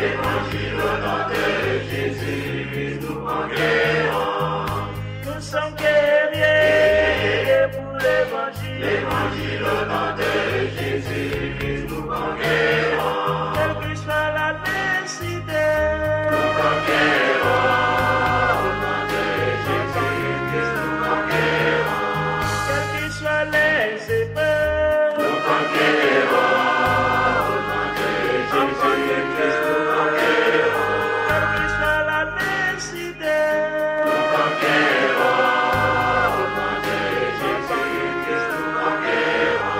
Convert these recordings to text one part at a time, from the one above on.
L'évangile au nom de Jésus, nous conquérons. Nous sommes guerriers pour l'évangile. L'évangile au nom de Jésus, nous conquérons. Quelle que soit l'adversité, nous conquérons. Au nom de Jésus, nous conquérons. Quelles que soient les épreuves, nous conquérons. Au nom de Jésus, nous conquérons. Quelle que soit l'adversité, nous conquérons. Au nom de Jésus, nous conquérons.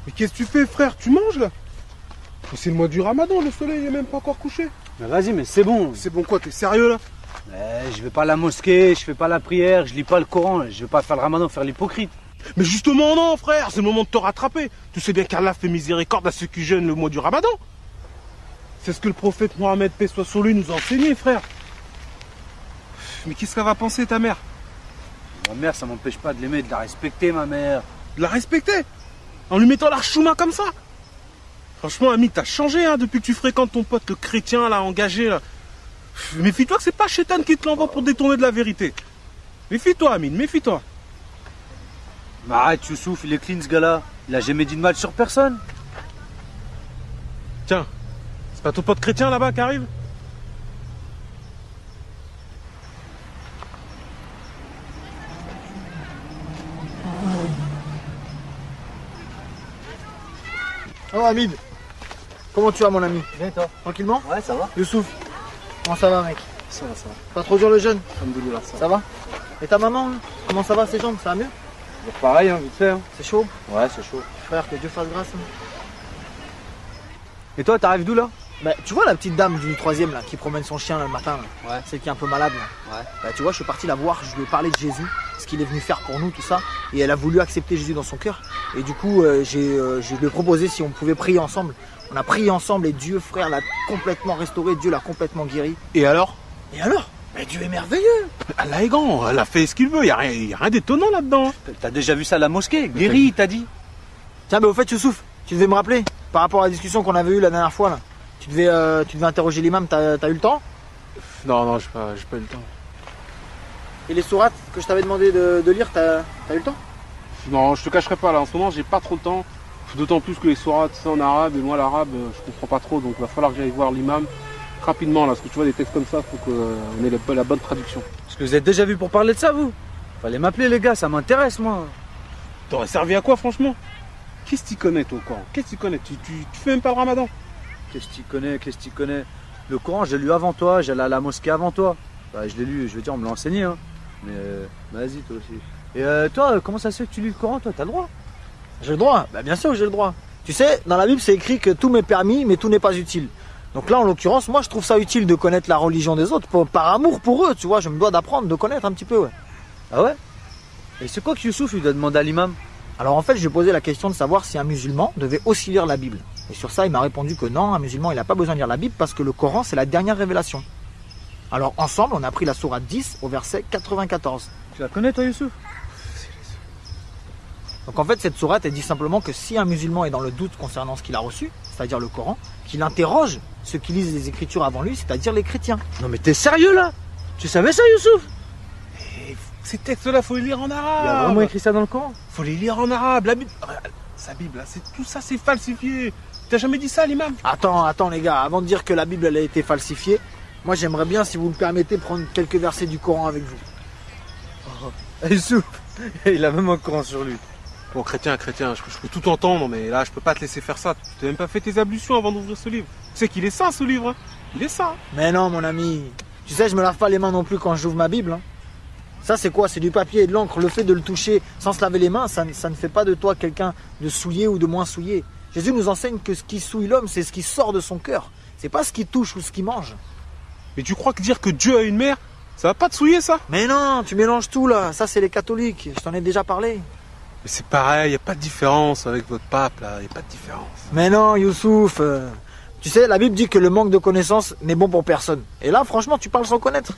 Mais qu'est-ce que tu fais, frère? Tu manges là? C'est le mois du Ramadan, le soleil est même pas encore couché. Mais vas-y, mais c'est bon. C'est bon quoi? T'es sérieux là? Je vais pas à la mosquée, je fais pas la prière, je lis pas le Coran, je vais pas faire le Ramadan, faire l'hypocrite. Mais justement non, frère, c'est le moment de te rattraper. Tu sais bien qu'Allah fait miséricorde à ceux qui jeûnent le mois du Ramadan. C'est ce que le prophète Mohammed, paix soit sur lui, nous a enseigné, frère. Mais qu'est-ce qu'elle va penser, ta mère? Ma mère, ça m'empêche pas de l'aimer, de la respecter, ma mère. De la respecter? En lui mettant l'archouma comme ça? Franchement, ami, t'as changé hein, depuis que tu fréquentes ton pote, le chrétien, là, engagé, là. Méfie-toi que c'est pas Chétan qui te l'envoie pour détourner de la vérité. Méfie-toi, Amine, méfie-toi. Mais arrête, Youssouf, il est clean, ce gars-là. Il a jamais dit de mal sur personne. Tiens, c'est pas ton pote chrétien, là-bas, qui arrive? Oh Hamid, comment tu vas mon ami? Bien toi? Tranquillement? Ouais, ça va. Youssouf, comment ça va mec? Ça va, ça va. Pas trop dur le jeûne? Alhamdoulilah, ça va. Ça va? Et ta maman, là comment ça va ses jambes? Ça va mieux? Toujours pareil, hein, vite fait. Hein. C'est chaud? Ouais, c'est chaud. Frère, que Dieu fasse grâce. Hein. Et toi, t'arrives d'où là? Bah, tu vois la petite dame du 3e là, qui promène son chien là, le matin là, Ouais. celle qui est un peu malade là. Ouais. Bah, tu vois, je suis parti la voir, je lui ai parlé de Jésus, ce qu'il est venu faire pour nous, tout ça. Et elle a voulu accepter Jésus dans son cœur. Et du coup, je lui ai proposé si on pouvait prier ensemble. On a prié ensemble et Dieu, frère, l'a complètement restauré, Dieu l'a complètement guéri. Et alors? Et alors? Mais Dieu est merveilleux! Allah est grand, elle a fait ce qu'il veut, y a rien d'étonnant là-dedans. T'as déjà vu ça à la mosquée? Guéri, t'as dit? Tiens, mais au fait, Youssouf, tu devais me rappeler, par rapport à la discussion qu'on avait eue la dernière fois là. Tu devais interroger l'imam, t'as eu le temps? Non, j'ai pas eu le temps. Et les sourates que je t'avais demandé de lire, t'as eu le temps? Non, je te cacherai pas là, en ce moment j'ai pas trop le temps. D'autant plus que les sourates c'est en arabe et moi l'arabe je comprends pas trop, donc il va falloir que j'aille voir l'imam rapidement là, parce que tu vois des textes comme ça, faut qu'on ait la bonne traduction. Parce que vous êtes déjà vu pour parler de ça, vous? Fallait m'appeler les gars, ça m'intéresse moi. T'aurais servi à quoi franchement? Qu'est-ce que tu connais toi au Coran? Qu'est-ce que tu connais? Tu fais même pas le ramadan? Qu'est-ce que tu connais? Le Coran, je l'ai lu avant toi, j'allais à la mosquée avant toi. Bah, je l'ai lu, je veux dire, on me l'a enseigné. Hein. Mais vas-y, toi aussi. Et toi, comment ça se fait que tu lis le Coran? Toi, t'as le droit? J'ai le droit? Bah bien sûr que j'ai le droit. Tu sais, dans la Bible, c'est écrit que tout m'est permis, mais tout n'est pas utile. Donc là, en l'occurrence, moi, je trouve ça utile de connaître la religion des autres, par amour pour eux, tu vois. Je me dois d'apprendre, de connaître un petit peu, ouais. Ah ouais? Et c'est quoi que Youssouf, il doit demander à l'imam? Alors en fait, je lui ai posé la question de savoir si un musulman devait aussi lire la Bible. Et sur ça, il m'a répondu que non, un musulman, il n'a pas besoin de lire la Bible parce que le Coran, c'est la dernière révélation. Alors ensemble, on a pris la sourate 10 au verset 94. Tu la connais, toi, Youssouf? Donc en fait, cette sourate, elle dit simplement que si un musulman est dans le doute concernant ce qu'il a reçu, c'est-à-dire le Coran, qu'il interroge ceux qui lisent les Écritures avant lui, c'est-à-dire les chrétiens. Non mais t'es sérieux là? Tu savais ça, Youssouf? Ces textes-là, faut les lire en Il y a arabe. vraiment écrit ça dans le Coran? Faut les lire en arabe. La Bible, sa Bible, là, tout ça, c'est falsifié. T'as jamais dit ça, l'imam? Attends les gars, avant de dire que la Bible elle a été falsifiée, moi j'aimerais bien, si vous me permettez, prendre quelques versets du Coran avec vous. Youssouf, il a même un Coran sur lui. Bon, chrétien, je peux tout entendre, mais là, je peux pas te laisser faire ça. Tu t'as même pas fait tes ablutions avant d'ouvrir ce livre. Tu sais qu'il est saint, ce livre, hein. Il est saint. Mais non, mon ami, tu sais, je me lave pas les mains non plus quand j'ouvre ma Bible. Hein. Ça, c'est quoi? C'est du papier et de l'encre. Le fait de le toucher sans se laver les mains, ça ne fait pas de toi quelqu'un de souillé ou de moins souillé. Jésus nous enseigne que ce qui souille l'homme, c'est ce qui sort de son cœur. C'est pas ce qui touche ou ce qui mange. Mais tu crois que dire que Dieu a une mère, ça va pas te souiller, ça? Mais non, tu mélanges tout là. Ça, c'est les catholiques. Je t'en ai déjà parlé. Mais c'est pareil, y a pas de différence avec votre pape, là. Y a pas de différence. Mais non, Youssouf. Tu sais, la Bible dit que le manque de connaissance n'est bon pour personne. Et là, franchement, tu parles sans connaître.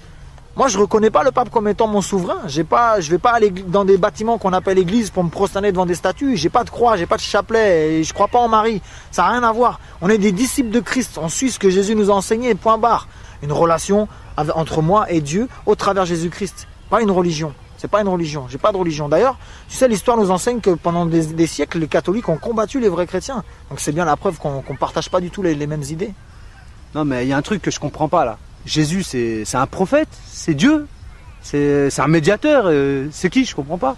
Moi, je reconnais pas le pape comme étant mon souverain. Je vais pas aller dans des bâtiments qu'on appelle église pour me prosterner devant des statues. J'ai pas de croix, j'ai pas de chapelet, et je crois pas en Marie. Ça n'a rien à voir. On est des disciples de Christ. On suit ce que Jésus nous a enseigné, point barre. Une relation entre moi et Dieu au travers Jésus-Christ. Pas une religion. C'est pas une religion. J'ai pas de religion. D'ailleurs, tu sais, l'histoire nous enseigne que pendant des siècles, les catholiques ont combattu les vrais chrétiens. Donc c'est bien la preuve qu'on partage pas du tout les mêmes idées. Non mais il y a un truc que je comprends pas là. Jésus c'est un prophète, c'est Dieu, c'est un médiateur, c'est qui? Je comprends pas.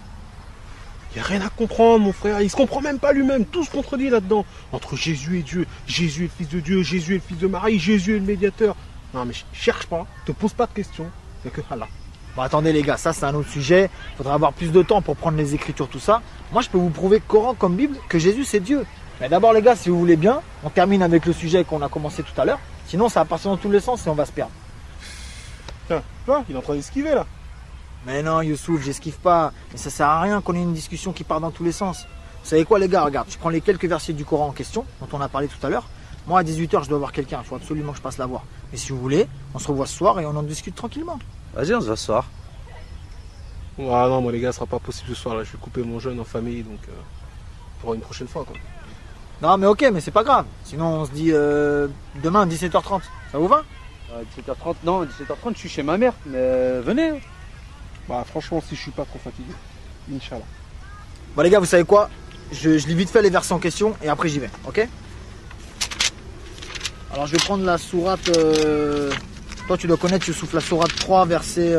Y a rien à comprendre, mon frère. Il se comprend même pas lui-même. Tout se contredit là-dedans. Entre Jésus et Dieu. Jésus est le fils de Dieu. Jésus est le fils de Marie. Jésus est le médiateur. Non, mais cherche pas. Te pose pas de questions. C'est que Allah. Bon, attendez les gars, ça c'est un autre sujet. Faudra avoir plus de temps pour prendre les Écritures, tout ça. Moi, je peux vous prouver Coran comme Bible que Jésus c'est Dieu. Mais d'abord les gars, si vous voulez bien, on termine avec le sujet qu'on a commencé tout à l'heure. Sinon, ça va passer dans tous les sens et on va se perdre. Tiens, tu vois, il est en train d'esquiver là. Mais non, Youssouf, j'esquive pas. Mais ça sert à rien qu'on ait une discussion qui part dans tous les sens. Vous savez quoi les gars, regarde, je prends les quelques versets du Coran en question, dont on a parlé tout à l'heure. Moi à 18h je dois voir quelqu'un, il faut absolument que je passe la voir. Mais si vous voulez, on se revoit ce soir et on en discute tranquillement. Vas-y, on se voit ce soir. Ah non, moi les gars, ce sera pas possible ce soir là. Je vais couper mon jeûne en famille, donc pour une prochaine fois quoi. Non mais ok, mais c'est pas grave. Sinon on se dit demain 17h30. Ça vous va? 17h30, non, 17h30 je suis chez ma mère, mais venez. Hein. Bah franchement, si je suis pas trop fatigué, Inch'Allah. Bon les gars, vous savez quoi? Je lis vite fait les versets en question et après j'y vais, ok? Alors je vais prendre la sourate... Toi tu dois connaître, tu souffles la sourate 3, verset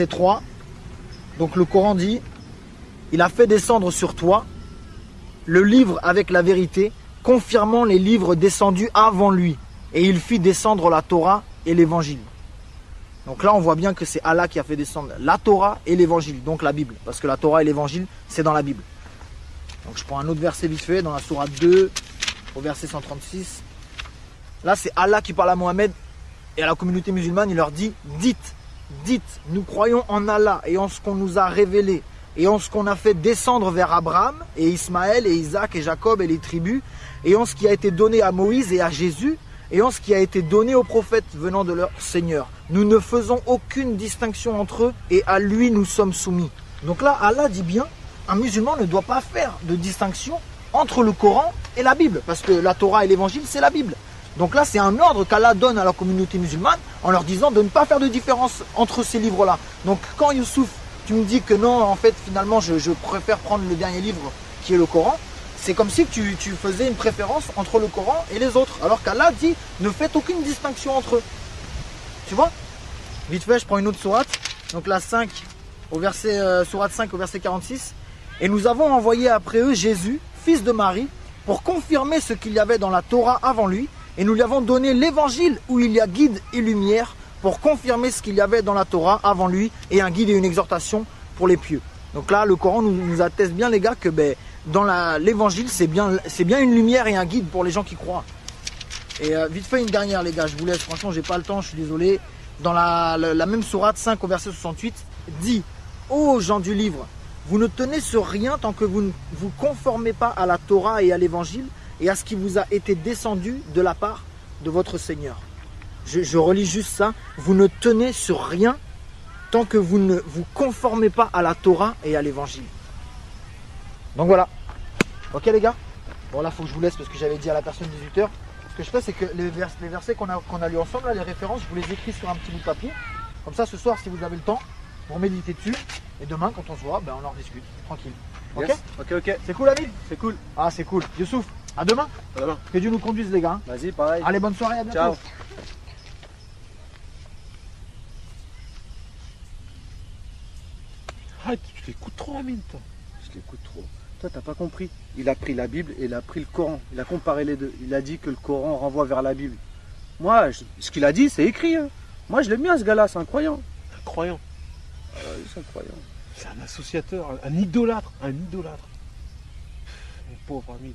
3. Donc le Coran dit: il a fait descendre sur toi le livre avec la vérité, confirmant les livres descendus avant lui. Et il fit descendre la Torah et l'évangile. Donc là, on voit bien que c'est Allah qui a fait descendre la Torah et l'évangile, donc la Bible. Parce que la Torah et l'évangile, c'est dans la Bible. Donc je prends un autre verset vite fait, dans la sourate 2, au verset 136. Là, c'est Allah qui parle à Mohammed et à la communauté musulmane. Il leur dit, dites, nous croyons en Allah et en ce qu'on nous a révélé et en ce qu'on a fait descendre vers Abraham et Ismaël et Isaac et Jacob et les tribus et en ce qui a été donné à Moïse et à Jésus et en ce qui a été donné aux prophètes venant de leur Seigneur. Nous ne faisons aucune distinction entre eux et à lui nous sommes soumis. Donc là, Allah dit bien, un musulman ne doit pas faire de distinction entre le Coran et la Bible, parce que la Torah et l'évangile, c'est la Bible. Donc là, c'est un ordre qu'Allah donne à la communauté musulmane en leur disant de ne pas faire de différence entre ces livres-là. Donc quand Youssouf, tu me dis que non, en fait, finalement, je préfère prendre le dernier livre qui est le Coran, c'est comme si tu faisais une préférence entre le Coran et les autres. Alors qu'Allah dit, ne faites aucune distinction entre eux. Tu vois? Vite fait, je prends une autre sourate. Donc la 5, au verset, sourate 5 au verset 46. Et nous avons envoyé après eux Jésus, fils de Marie, pour confirmer ce qu'il y avait dans la Torah avant lui. Et nous lui avons donné l'évangile où il y a guide et lumière pour confirmer ce qu'il y avait dans la Torah avant lui et un guide et une exhortation pour les pieux. Donc là, le Coran nous atteste bien, les gars, que dans l'évangile, c'est bien une lumière et un guide pour les gens qui croient. Et vite fait, une dernière, les gars, je vous laisse. Franchement, j'ai pas le temps, je suis désolé. Dans la même sourate 5 au verset 68, dit « Ô gens du livre, vous ne tenez sur rien tant que vous ne vous conformez pas à la Torah et à l'évangile et à ce qui vous a été descendu de la part de votre Seigneur. » Je relis juste ça. Vous ne tenez sur rien tant que vous ne vous conformez pas à la Torah et à l'évangile. Donc voilà. Ok les gars? Bon là, il faut que je vous laisse parce que j'avais dit à la personne 18h. Ce que je fais, c'est que les versets qu'on a lus ensemble, là, les références, je vous les écris sur un petit bout de papier. Comme ça, ce soir, si vous avez le temps, vous méditez dessus. Et demain, quand on se voit, on en rediscute. Tranquille. Ok? Yes. Ok. C'est cool, Amine? C'est cool. Ah, c'est cool. Youssouf, à demain. À demain. Que Dieu nous conduise, les gars. Vas-y, pareil. Allez, bonne soirée, à bientôt. Ciao. Arrête, tu l'écoutes trop, Amine, toi. Je l'écoute trop. Toi, t'as pas compris. Il a pris la Bible et il a pris le Coran. Il a comparé les deux. Il a dit que le Coran renvoie vers la Bible. Moi, ce qu'il a dit, c'est écrit. Hein. Moi, je l'aime bien, ce gars-là. C'est incroyant. Incroyant. C'est incroyant. C'est un associateur, un idolâtre. Un idolâtre. Mon pauvre ami.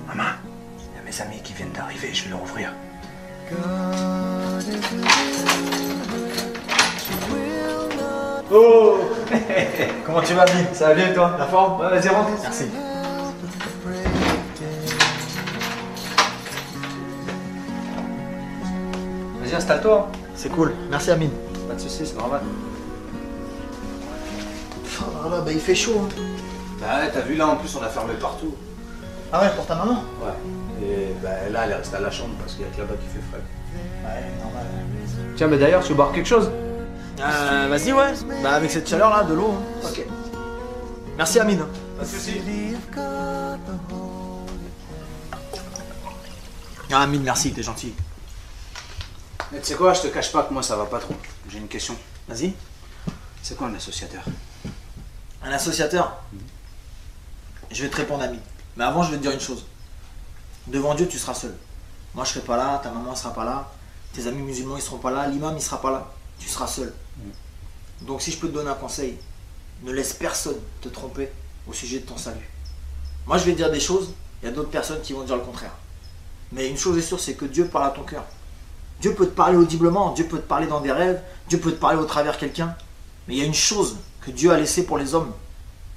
Maman, il y a mes amis qui viennent d'arriver, je vais leur ouvrir. Oh. Comment tu vas, Amine? Ça va bien toi? La forme? Ouais, vas-y, rentre. Merci. Vas-y, installe-toi. C'est cool. Merci, Amine. Pas de soucis, c'est normal. Oh là, il fait chaud. Hein. Bah ouais, t'as vu là, en plus, on a fermé partout. Ah ouais, pour ta maman? Ouais. Et bah là, elle est restée à la chambre parce qu'il y a que là-bas qui fait frais. Ouais, normal. Tiens, mais d'ailleurs, tu veux boire quelque chose? Vas-y, ouais. Bah, avec cette chaleur-là, de l'eau. Hein. Ok. Merci, Amine. Pas de soucis. Ah, Amine, merci, t'es gentil. Mais tu sais quoi, je te cache pas que moi, ça va pas trop. J'ai une question. Vas-y. C'est quoi un associateur? Un associateur? Je vais te répondre, Amine. Mais avant, je vais te dire une chose. Devant Dieu, tu seras seul. Moi, je serai pas là, ta maman sera pas là, tes amis musulmans, ils seront pas là, l'imam, il sera pas là. Tu seras seul. Donc si je peux te donner un conseil, ne laisse personne te tromper au sujet de ton salut. Moi je vais te dire des choses, il y a d'autres personnes qui vont dire le contraire. Mais une chose est sûre, c'est que Dieu parle à ton cœur. Dieu peut te parler audiblement, Dieu peut te parler dans des rêves, Dieu peut te parler au travers de quelqu'un. Mais il y a une chose que Dieu a laissée pour les hommes,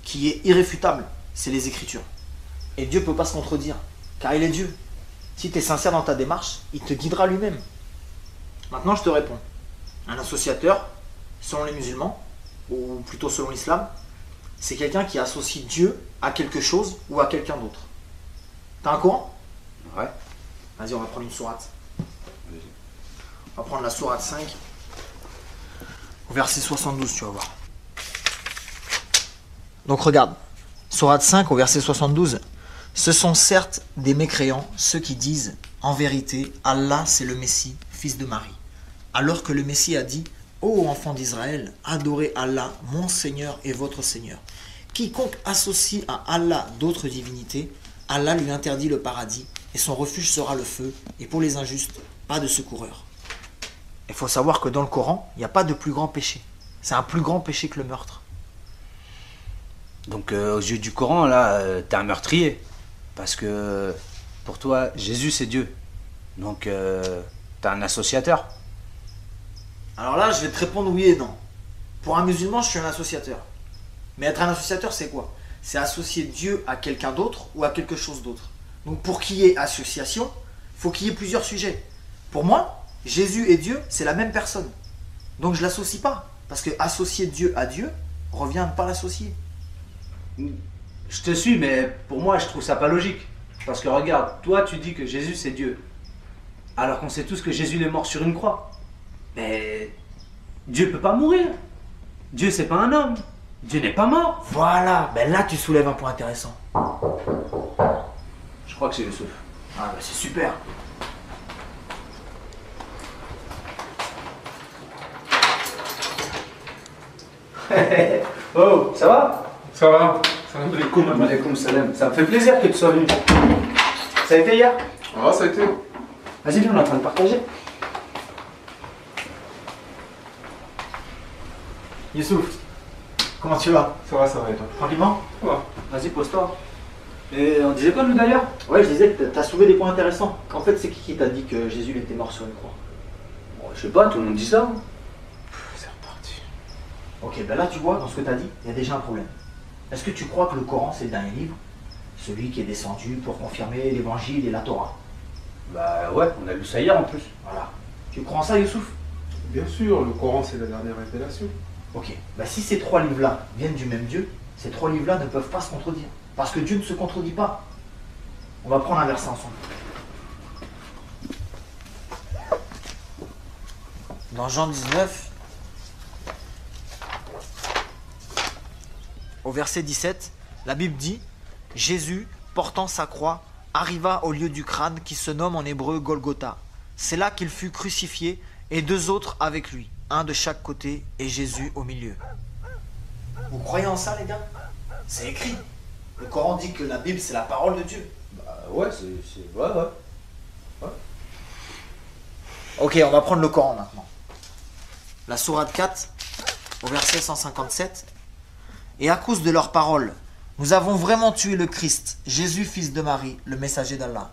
qui est irréfutable, c'est les Écritures. Et Dieu ne peut pas se contredire, car il est Dieu. Si tu es sincère dans ta démarche, il te guidera lui-même. Maintenant je te réponds. Un associateur, selon les musulmans, ou plutôt selon l'islam, c'est quelqu'un qui associe Dieu à quelque chose ou à quelqu'un d'autre. T'as un Coran? Ouais. Vas-y, on va prendre une sourate. On va prendre la sourate 5, au verset 72, tu vas voir. Donc regarde, sourate 5 au verset 72. Ce sont certes des mécréants, ceux qui disent, en vérité, Allah c'est le Messie, fils de Marie. Alors que le Messie a dit, ô enfants d'Israël, adorez Allah, mon Seigneur et votre Seigneur. Quiconque associe à Allah d'autres divinités, Allah lui interdit le paradis, et son refuge sera le feu, et pour les injustes, pas de secoureur. Il faut savoir que dans le Coran, il n'y a pas de plus grand péché. C'est un plus grand péché que le meurtre. Donc aux yeux du Coran, là, t'es un meurtrier. Parce que pour toi, Jésus c'est Dieu. Donc t'es un associateur. Alors là, je vais te répondre oui et non. Pour un musulman, je suis un associateur. Mais être un associateur, c'est quoi? C'est associer Dieu à quelqu'un d'autre ou à quelque chose d'autre. Donc pour qu'il y ait association, il faut qu'il y ait plusieurs sujets. Pour moi, Jésus et Dieu, c'est la même personne. Donc je ne l'associe pas. Parce que associer Dieu à Dieu revient à ne pas l'associer. Je te suis, mais pour moi, je trouve ça pas logique. Parce que regarde, toi, tu dis que Jésus c'est Dieu. Alors qu'on sait tous que Jésus est mort sur une croix. Mais Dieu peut pas mourir. Dieu c'est pas un homme. Dieu n'est pas mort. Voilà, ben là tu soulèves un point intéressant. Je crois que c'est Youssouf. Ah ben c'est super. Oh, ça va? Ça va? Salam alaikum. Alaikum salam. Ça me fait plaisir que tu sois venu. Ça a été hier? Ah, ça a été. Vas-y, viens, on est en train de partager. Youssouf, comment tu vas? Ça va et toi? Tranquillement? Ouais. Vas-y, pose-toi. Et on disait quoi, nous, d'ailleurs? Ouais, je disais que t'as soulevé des points intéressants. En fait, c'est qui t'a dit que Jésus il était mort sur une croix? Bon, je sais pas, tout le monde dit ça. C'est reparti. Ok, ben là tu vois, dans ce que t'as dit, il y a déjà un problème. Est-ce que tu crois que le Coran c'est le dernier livre? Celui qui est descendu pour confirmer l'évangile et la Torah? Bah ouais, on a lu ça hier en plus. Voilà. Tu crois en ça, Youssouf? Bien sûr, le Coran c'est la dernière révélation. Ok. Ben si ces trois livres-là viennent du même Dieu, ces trois livres-là ne peuvent pas se contredire. Parce que Dieu ne se contredit pas. On va prendre un verset ensemble. Dans Jean 19, au verset 17, la Bible dit « Jésus, portant sa croix, arriva au lieu du crâne qui se nomme en hébreu Golgotha. C'est là qu'il fut crucifié et deux autres avec lui, un de chaque côté et Jésus au milieu. » Vous croyez en ça, les gars? C'est écrit. Le Coran dit que la Bible, c'est la parole de Dieu. Bah ouais, c'est... Ouais. Ok, on va prendre le Coran maintenant. La sourate 4, au verset 157. « Et à cause de leurs paroles, nous avons vraiment tué le Christ, Jésus, fils de Marie, le messager d'Allah.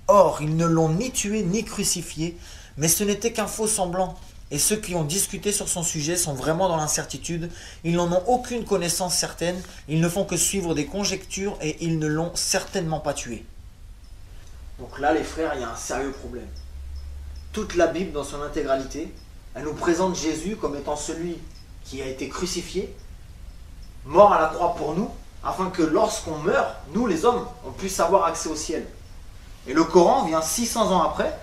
Or, ils ne l'ont ni tué ni crucifié, mais ce n'était qu'un faux semblant. Et ceux qui ont discuté sur son sujet sont vraiment dans l'incertitude. Ils n'en ont aucune connaissance certaine. Ils ne font que suivre des conjectures et ils ne l'ont certainement pas tué. » Donc là, les frères, il y a un sérieux problème. Toute la Bible, dans son intégralité, elle nous présente Jésus comme étant celui qui a été crucifié, mort à la croix pour nous, afin que lorsqu'on meurt, nous les hommes, on puisse avoir accès au ciel. Et le Coran vient 600 ans après,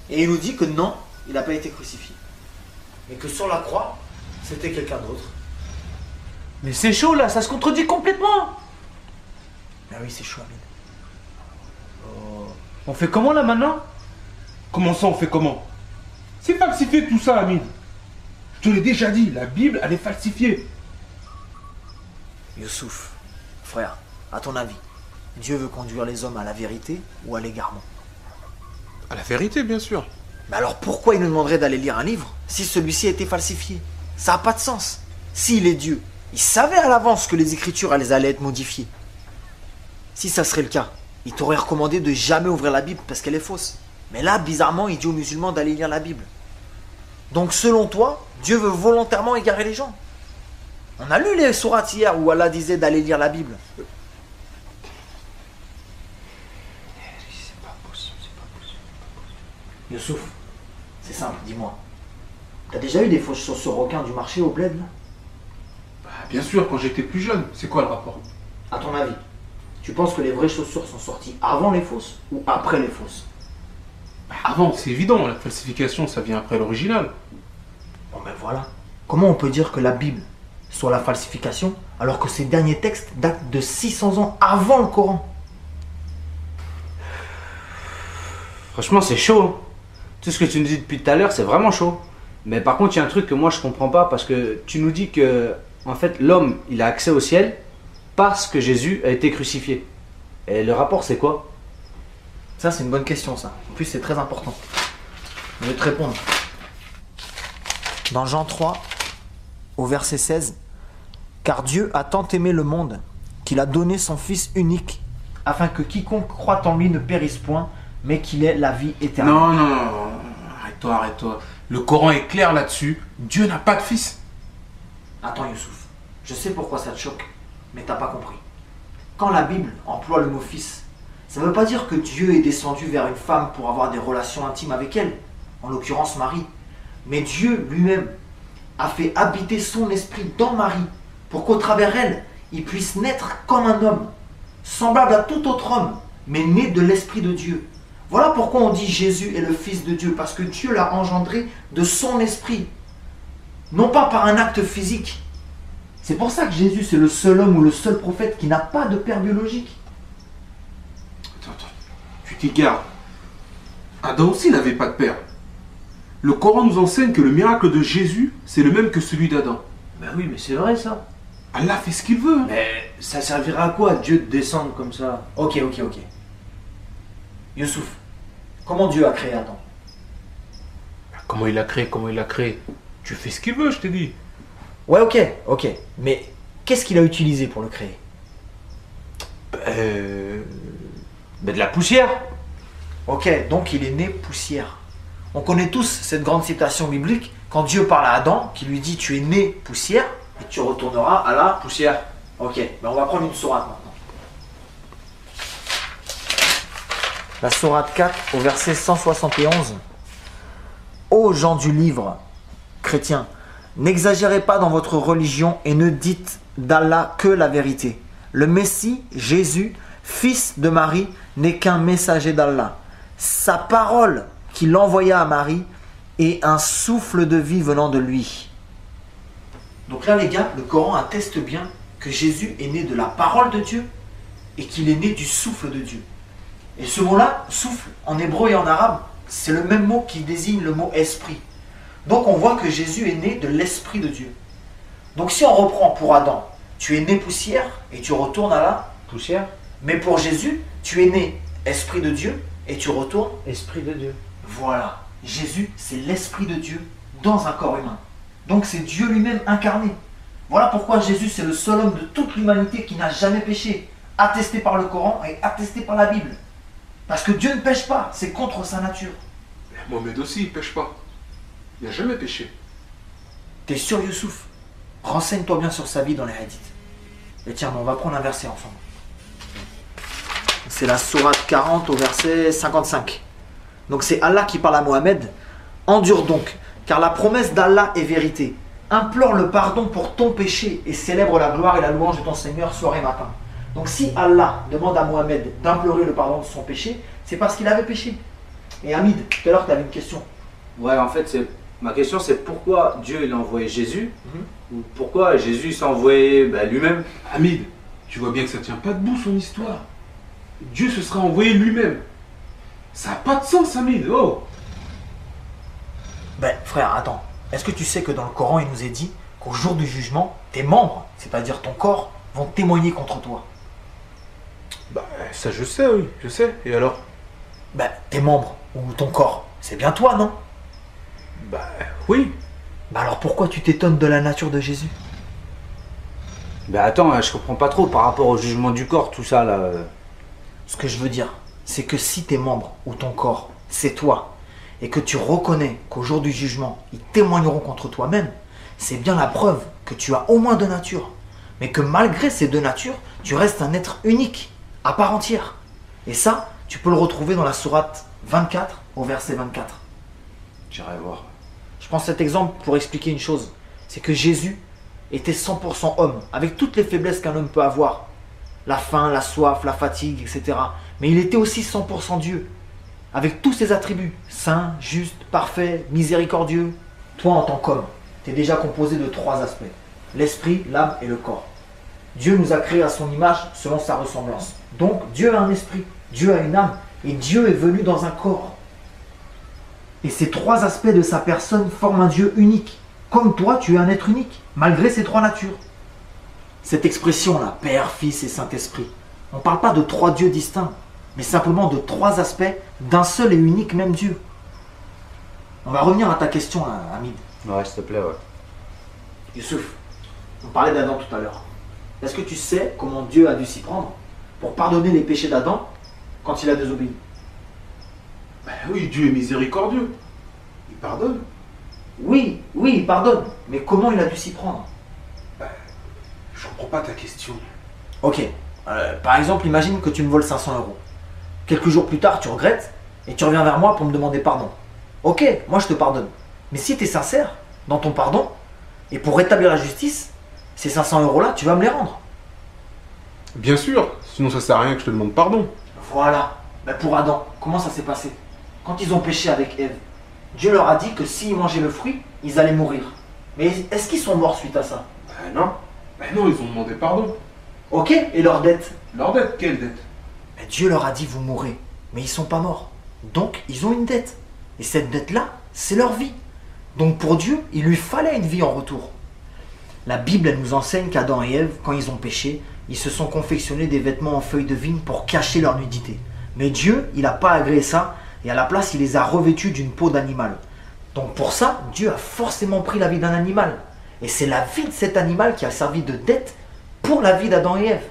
et il nous dit que non, il n'a pas été crucifié. Et que sur la croix, c'était quelqu'un d'autre. Mais c'est chaud là, ça se contredit complètement. Ben oui, c'est chaud, Amine. On fait comment là maintenant? Comment ça, on fait comment? C'est falsifié tout ça, Amine. Je te l'ai déjà dit, la Bible, elle est falsifiée. Youssouf, frère, à ton avis, Dieu veut conduire les hommes à la vérité ou à l'égarement? À la vérité, bien sûr. Mais alors pourquoi il nous demanderait d'aller lire un livre si celui-ci a été falsifié? Ça n'a pas de sens. S'il est Dieu, il savait à l'avance que les Écritures elles allaient être modifiées. Si ça serait le cas, il t'aurait recommandé de jamais ouvrir la Bible parce qu'elle est fausse. Mais là, bizarrement, il dit aux musulmans d'aller lire la Bible. Donc selon toi, Dieu veut volontairement égarer les gens. On a lu les sourates hier où Allah disait d'aller lire la Bible. Youssouf, c'est simple, dis-moi. T'as déjà eu des fausses chaussures requins du marché au bled là? Bah, bien sûr, quand j'étais plus jeune. C'est quoi le rapport? À ton avis, tu penses que les vraies chaussures sont sorties avant les fausses ou après les fausses? Bah, avant, c'est évident. La falsification, ça vient après l'original. Bon ben voilà. Comment on peut dire que la Bible soit la falsification alors que ces derniers textes datent de 600 ans avant le Coran? Franchement, c'est chaud. Hein. Tout ce que tu nous dis depuis tout à l'heure, c'est vraiment chaud. Mais par contre, il y a un truc que moi je comprends pas parce que tu nous dis que en fait l'homme il a accès au ciel parce que Jésus a été crucifié. Et le rapport c'est quoi? Ça c'est une bonne question ça. En plus c'est très important. Je vais te répondre. Dans Jean 3, au verset 16, car Dieu a tant aimé le monde qu'il a donné son Fils unique afin que quiconque croit en lui ne périsse point mais qu'il ait la vie éternelle. Non, non, non. Arrête-toi, arrête-toi. Le Coran est clair là-dessus. Dieu n'a pas de fils. Attends Youssouf, je sais pourquoi ça te choque, mais t'as pas compris. Quand la Bible emploie le mot fils, ça ne veut pas dire que Dieu est descendu vers une femme pour avoir des relations intimes avec elle, en l'occurrence Marie. Mais Dieu lui-même a fait habiter son esprit dans Marie pour qu'au travers elle, il puisse naître comme un homme, semblable à tout autre homme, mais né de l'esprit de Dieu. Voilà pourquoi on dit Jésus est le Fils de Dieu, parce que Dieu l'a engendré de son esprit, non pas par un acte physique. C'est pour ça que Jésus c'est le seul homme ou le seul prophète qui n'a pas de père biologique. Attends, tu t'égares. Adam aussi n'avait pas de père. Le Coran nous enseigne que le miracle de Jésus, c'est le même que celui d'Adam. Ben oui, mais c'est vrai ça. Allah fait ce qu'il veut. Mais ça servira à quoi Dieu de descendre comme ça? Ok. Youssouf, comment Dieu a créé Adam? Comment il a créé? Tu fais ce qu'il veut, je t'ai dit. Ouais, ok. Mais qu'est-ce qu'il a utilisé pour le créer? Ben de la poussière. Ok, donc il est né poussière. On connaît tous cette grande citation biblique quand Dieu parle à Adam, qui lui dit tu es né poussière et tu retourneras à la Poussière. Ok, ben on va prendre une sourate maintenant. La sourate 4 au verset 171. Ô gens du livre, chrétiens, n'exagérez pas dans votre religion et ne dites d'Allah que la vérité. Le Messie, Jésus, fils de Marie, n'est qu'un messager d'Allah. Sa parole qu'il envoya à Marie est un souffle de vie venant de lui. Donc là les gars, le Coran atteste bien que Jésus est né de la parole de Dieu et qu'il est né du souffle de Dieu. Et ce mot-là, souffle, en hébreu et en arabe, c'est le même mot qui désigne le mot esprit. Donc on voit que Jésus est né de l'esprit de Dieu. Donc si on reprend pour Adam, tu es né poussière et tu retournes à la Poussière. Mais pour Jésus, tu es né esprit de Dieu et tu retournes. Esprit de Dieu. Voilà, Jésus c'est l'esprit de Dieu dans un corps humain. Donc c'est Dieu lui-même incarné. Voilà pourquoi Jésus c'est le seul homme de toute l'humanité qui n'a jamais péché, attesté par le Coran et attesté par la Bible. Parce que Dieu ne pêche pas, c'est contre sa nature. Mohamed aussi, il pêche pas. Il n'a jamais péché. T'es sûr Youssouf? Renseigne-toi bien sur sa vie dans les hadiths. Et tiens, on va prendre un verset ensemble. C'est la sourate 40 au verset 55. Donc c'est Allah qui parle à Mohammed. Endure donc, car la promesse d'Allah est vérité. Implore le pardon pour ton péché et célèbre la gloire et la louange de ton Seigneur soir et matin. Donc si Allah demande à Mohammed d'implorer le pardon de son péché, c'est parce qu'il avait péché. Et Hamid, tout à l'heure tu avais une question. Ouais, en fait, ma question c'est pourquoi Dieu il a envoyé Jésus ou pourquoi Jésus s'est envoyé lui-même? Hamid, tu vois bien que ça tient pas debout son histoire. Dieu se sera envoyé lui-même. Ça n'a pas de sens, Hamid. Oh. Ben frère, attends. Est-ce que tu sais que dans le Coran il nous est dit qu'au jour du jugement, tes membres, c'est-à-dire ton corps, vont témoigner contre toi? Bah, ça je sais, oui, je sais. Et alors? Ben tes membres ou ton corps, c'est bien toi, non? Bah, oui. Bah alors pourquoi tu t'étonnes de la nature de Jésus? Ben attends, je comprends pas trop par rapport au jugement du corps, tout ça là. Ce que je veux dire, c'est que si tes membres ou ton corps, c'est toi, et que tu reconnais qu'au jour du jugement, ils témoigneront contre toi-même, c'est bien la preuve que tu as au moins deux natures, mais que malgré ces deux natures, tu restes un être unique, à part entière. Et ça, tu peux le retrouver dans la sourate 24 au verset 24. J'irai voir. Je prends cet exemple pour expliquer une chose, c'est que Jésus était 100% homme, avec toutes les faiblesses qu'un homme peut avoir. La faim, la soif, la fatigue, etc. Mais il était aussi 100% Dieu, avec tous ses attributs, saint, juste, parfait, miséricordieux. Toi, en tant qu'homme, tu es déjà composé de trois aspects, l'esprit, l'âme et le corps. Dieu nous a créés à son image selon sa ressemblance. Donc, Dieu a un esprit, Dieu a une âme, et Dieu est venu dans un corps. Et ces trois aspects de sa personne forment un Dieu unique. Comme toi, tu es un être unique, malgré ces trois natures. Cette expression-là, Père, Fils et Saint-Esprit, on ne parle pas de trois dieux distincts, mais simplement de trois aspects d'un seul et unique même Dieu. On va revenir à ta question, Hamid. Ouais, s'il te plaît, ouais. Youssouf, on parlait d'Adam tout à l'heure. Est-ce que tu sais comment Dieu a dû s'y prendre pour pardonner les péchés d'Adam quand il a désobéi? Ben oui, Dieu est miséricordieux. Il pardonne. Oui, il pardonne. Mais comment il a dû s'y prendre? Je comprends pas ta question. Ok. Par exemple, imagine que tu me voles 500 euros. Quelques jours plus tard, tu regrettes et tu reviens vers moi pour me demander pardon. Ok, moi je te pardonne. Mais si tu es sincère dans ton pardon et pour rétablir la justice, ces 500 euros-là, tu vas me les rendre. Bien sûr, sinon ça sert à rien que je te demande pardon. Voilà. Ben pour Adam, comment ça s'est passé? Quand ils ont péché avec Ève, Dieu leur a dit que s'ils mangeaient le fruit, ils allaient mourir. Mais est-ce qu'ils sont morts suite à ça? Non. Ben non, ils ont demandé pardon. Ok, et leur dette? Leur dette, quelle dette? Ben Dieu leur a dit vous mourrez, mais ils sont pas morts. Donc ils ont une dette. Et cette dette-là, c'est leur vie. Donc pour Dieu, il lui fallait une vie en retour. La Bible, elle nous enseigne qu'Adam et Ève, quand ils ont péché, ils se sont confectionnés des vêtements en feuilles de vigne pour cacher leur nudité. Mais Dieu, il n'a pas agréé ça, et à la place, il les a revêtus d'une peau d'animal. Donc pour ça, Dieu a forcément pris la vie d'un animal. Et c'est la vie de cet animal qui a servi de dette pour la vie d'Adam et Ève.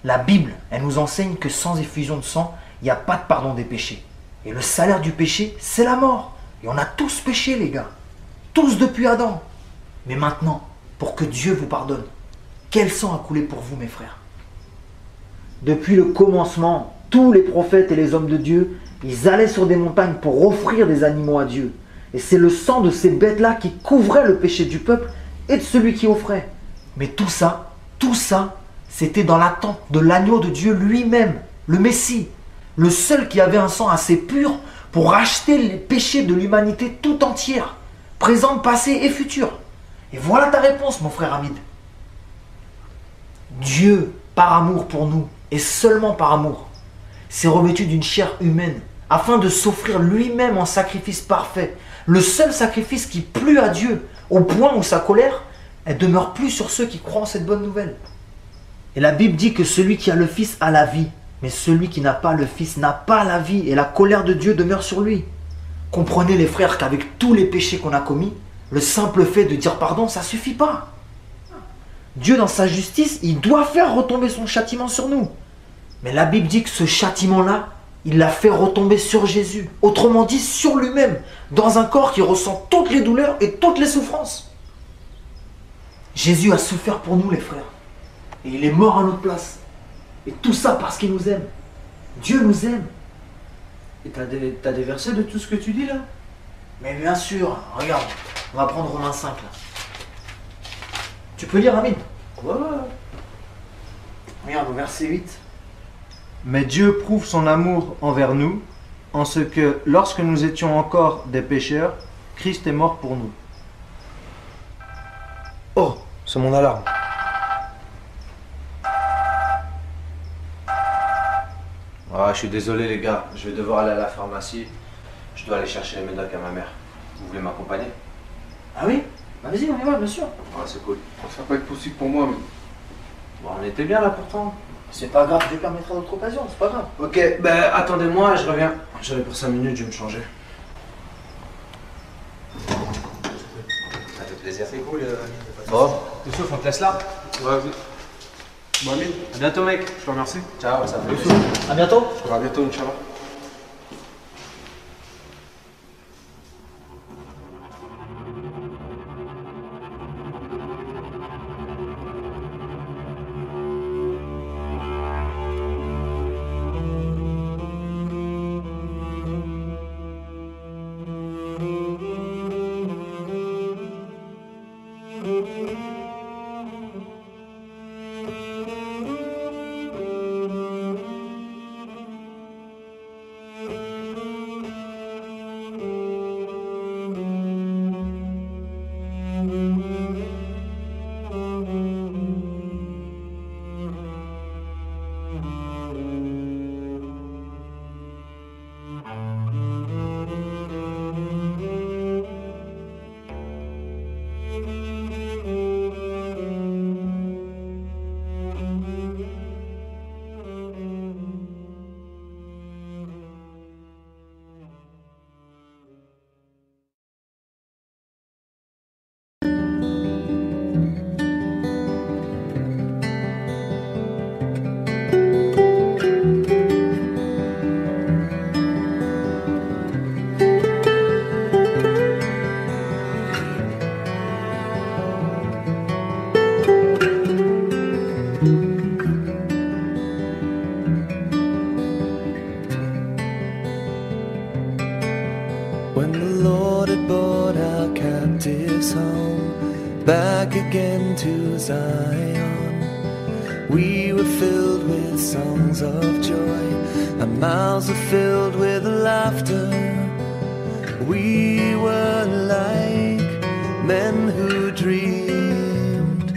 La Bible, elle nous enseigne que sans effusion de sang, il n'y a pas de pardon des péchés. Et le salaire du péché, c'est la mort. Et on a tous péché, les gars. Tous depuis Adam. Mais maintenant, pour que Dieu vous pardonne, quel sang a coulé pour vous, mes frères? Depuis le commencement, tous les prophètes et les hommes de Dieu, ils allaient sur des montagnes pour offrir des animaux à Dieu. Et c'est le sang de ces bêtes-là qui couvrait le péché du peuple et de celui qui offrait. Mais tout ça, c'était dans l'attente de l'agneau de Dieu lui-même, le Messie, le seul qui avait un sang assez pur pour racheter les péchés de l'humanité tout entière, présente, passée et future. Et voilà ta réponse, mon frère Hamid. Dieu, par amour pour nous, et seulement par amour, s'est revêtu d'une chair humaine afin de s'offrir lui-même en sacrifice parfait, le seul sacrifice qui plut à Dieu, au point où sa colère, elle demeure plus sur ceux qui croient en cette bonne nouvelle. Et la Bible dit que celui qui a le Fils a la vie, mais celui qui n'a pas le Fils n'a pas la vie, et la colère de Dieu demeure sur lui. Comprenez les frères qu'avec tous les péchés qu'on a commis, le simple fait de dire pardon, ça ne suffit pas. Dieu, dans sa justice, il doit faire retomber son châtiment sur nous. Mais la Bible dit que ce châtiment-là, il l'a fait retomber sur Jésus. Autrement dit, sur lui-même, dans un corps qui ressent toutes les douleurs et toutes les souffrances. Jésus a souffert pour nous, les frères. Et il est mort à notre place. Et tout ça parce qu'il nous aime. Dieu nous aime. Et t'as des versets de tout ce que tu dis là? Mais bien sûr, regarde, on va prendre Romains 5 là. Tu peux lire, Hamid? Ouais. Regarde au verset 8. Mais Dieu prouve son amour envers nous, en ce que, lorsque nous étions encore des pécheurs, Christ est mort pour nous. Oh, c'est mon alarme. Ah, je suis désolé les gars, je vais devoir aller à la pharmacie. Je dois aller chercher les médocs à ma mère. Vous voulez m'accompagner? Ah oui? Bah vas-y, on y va, bien sûr. Ah, c'est cool. Ça va pas être possible pour moi, mais... Bon, on était bien là pourtant. C'est pas grave, Dieu permettra d'autres occasions, c'est pas grave. Ok, ben attendez-moi, je reviens. J'allais pour 5 minutes, je vais me changer. À tout plaisir. C'est cool. Bon, Youssouf, on te laisse là. Ouais, vas-y. Bon, Amine, À bientôt, mec. je te remercie. Ciao, ça fait plaisir. À bientôt. À bientôt, Inch'Allah. When the Lord had brought our captives home, back again to Zion, we were filled with songs of joy, our mouths were filled with laughter. We were like men who dreamed.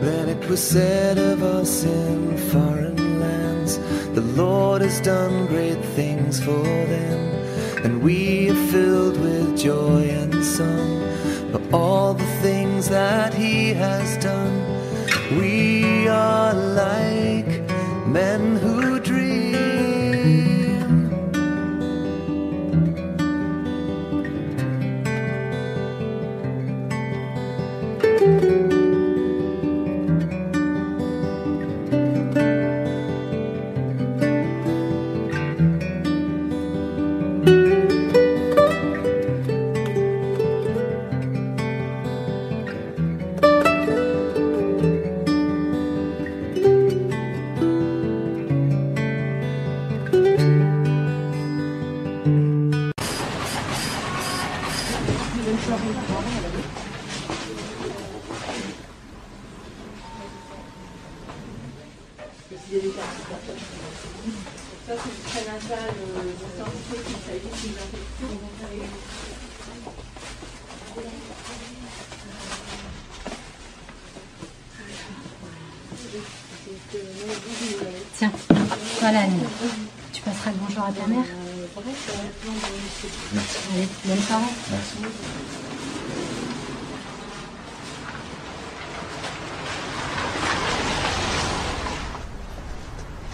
Then it was said of us in foreign lands, the Lord has done great things for them, and we are filled with joy and song for all the things that He has done. We are like men who dream. Tiens, voilà Annie. Tu passeras le bonjour à ta mère. Allez, bonne soirée.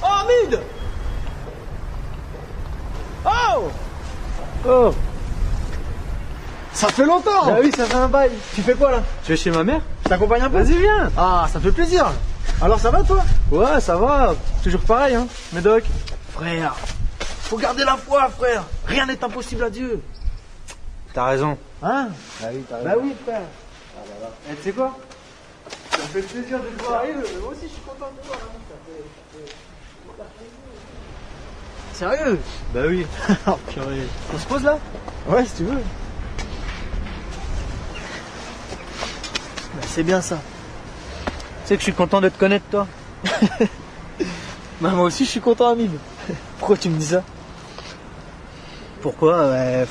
Oh, Hamid! Oh! Oh, Ça fait longtemps! bah oui, ça fait un bail. Tu fais quoi là? Tu es chez ma mère? Je t'accompagne un peu? Vas-y, viens. Ah, ça fait plaisir! Alors ça va toi? Ouais, ça va. Toujours pareil, hein, Médoc. Frère, faut garder la foi, frère! Rien n'est impossible à Dieu! T'as raison. Hein? Ah oui, t'as Bah oui, frère! Eh, tu sais quoi? Ça me fait plaisir de te voir. Moi aussi, je suis content de te voir. Sérieux? Bah oui. Oh, purée. On se pose là? Ouais, si tu veux. Bah, c'est bien ça. Tu sais que je suis content de te connaître, toi. Bah, moi aussi, je suis content, Hamid. Pourquoi tu me dis ça? Pourquoi? Ouais,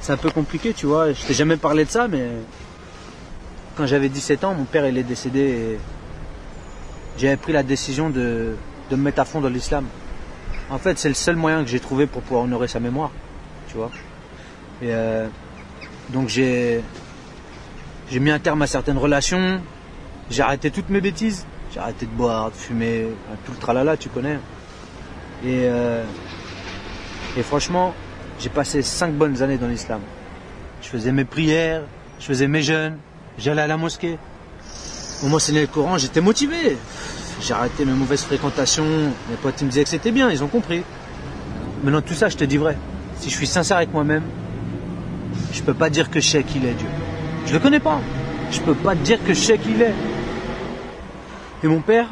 c'est un peu compliqué, tu vois. Je t'ai jamais parlé de ça, mais quand j'avais 17 ans, mon père il est décédé et j'avais pris la décision de me mettre à fond dans l'islam. En fait, c'est le seul moyen que j'ai trouvé pour pouvoir honorer sa mémoire, tu vois. Et donc j'ai mis un terme à certaines relations, j'ai arrêté toutes mes bêtises, j'ai arrêté de boire, de fumer, tout le tralala, tu connais. Et franchement, j'ai passé 5 bonnes années dans l'islam. Je faisais mes prières, je faisais mes jeûnes, j'allais à la mosquée. On m'enseignait le Coran, j'étais motivé. J'ai arrêté mes mauvaises fréquentations, mes potes ils me disaient que c'était bien, ils ont compris. Maintenant tout ça, je te dis vrai, si je suis sincère avec moi-même, je peux pas dire que je sais qui il est Dieu. Je le connais pas. Je peux pas te dire que je sais qui il est. Et mon père,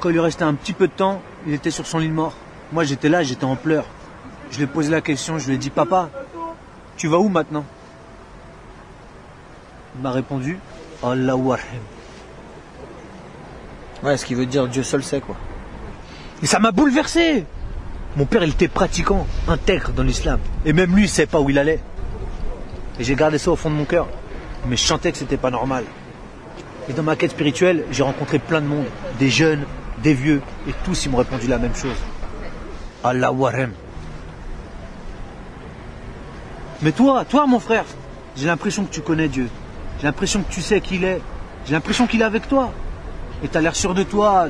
quand il lui restait un petit peu de temps, il était sur son lit de mort. Moi j'étais là, j'étais en pleurs. Je lui ai posé la question, je lui ai dit, papa, tu vas où maintenant? Il m'a répondu, Allahu Warham. Ouais, ce qui veut dire Dieu seul sait quoi. Et ça m'a bouleversé. Mon père, il était pratiquant, intègre dans l'islam. Et même lui, il savait pas où il allait. Et j'ai gardé ça au fond de mon cœur. Mais je sentais que c'était pas normal. Et dans ma quête spirituelle, j'ai rencontré plein de monde. Des jeunes, des vieux. Et tous, ils m'ont répondu la même chose. Allah Warem. Mais toi, mon frère, j'ai l'impression que tu connais Dieu. J'ai l'impression que tu sais qui il est. J'ai l'impression qu'il est avec toi. Et t'as l'air sûr de toi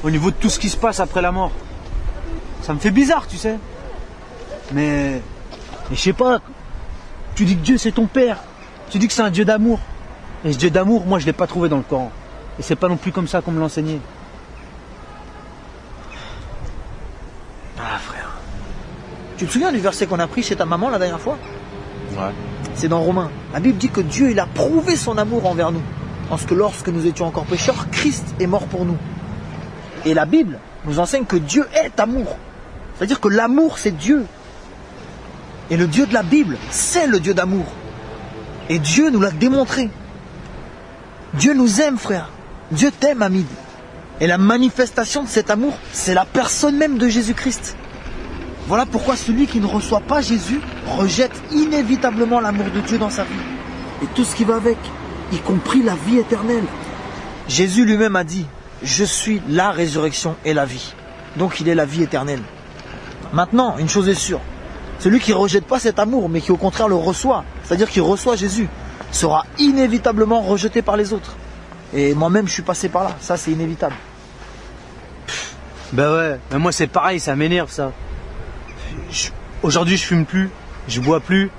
au niveau de tout ce qui se passe après la mort. Ça me fait bizarre, tu sais. Mais je sais pas. Tu dis que Dieu c'est ton père. Tu dis que c'est un Dieu d'amour. Et ce Dieu d'amour, moi je l'ai pas trouvé dans le Coran. Et c'est pas non plus comme ça qu'on me l'enseignait. Ah frère. Tu te souviens du verset qu'on a pris chez ta maman la dernière fois? Ouais. C'est dans Romains. La Bible dit que Dieu il a prouvé son amour envers nous. Parce que lorsque nous étions encore pécheurs, Christ est mort pour nous. Et la Bible nous enseigne que Dieu est amour. C'est-à-dire que l'amour c'est Dieu. Et le Dieu de la Bible, c'est le Dieu d'amour. Et Dieu nous l'a démontré. Dieu nous aime, frère. Dieu t'aime, Hamid. Et la manifestation de cet amour, c'est la personne même de Jésus-Christ. Voilà pourquoi celui qui ne reçoit pas Jésus rejette inévitablement l'amour de Dieu dans sa vie. Et tout ce qui va avec, y compris la vie éternelle. Jésus lui-même a dit, je suis la résurrection et la vie. Donc il est la vie éternelle. Maintenant, une chose est sûre. Celui qui ne rejette pas cet amour, mais qui au contraire le reçoit, c'est-à-dire qui reçoit Jésus, sera inévitablement rejeté par les autres. Et moi-même, je suis passé par là. Ça, c'est inévitable. Ben ouais, mais moi c'est pareil, ça m'énerve ça. Aujourd'hui, je fume plus, je bois plus,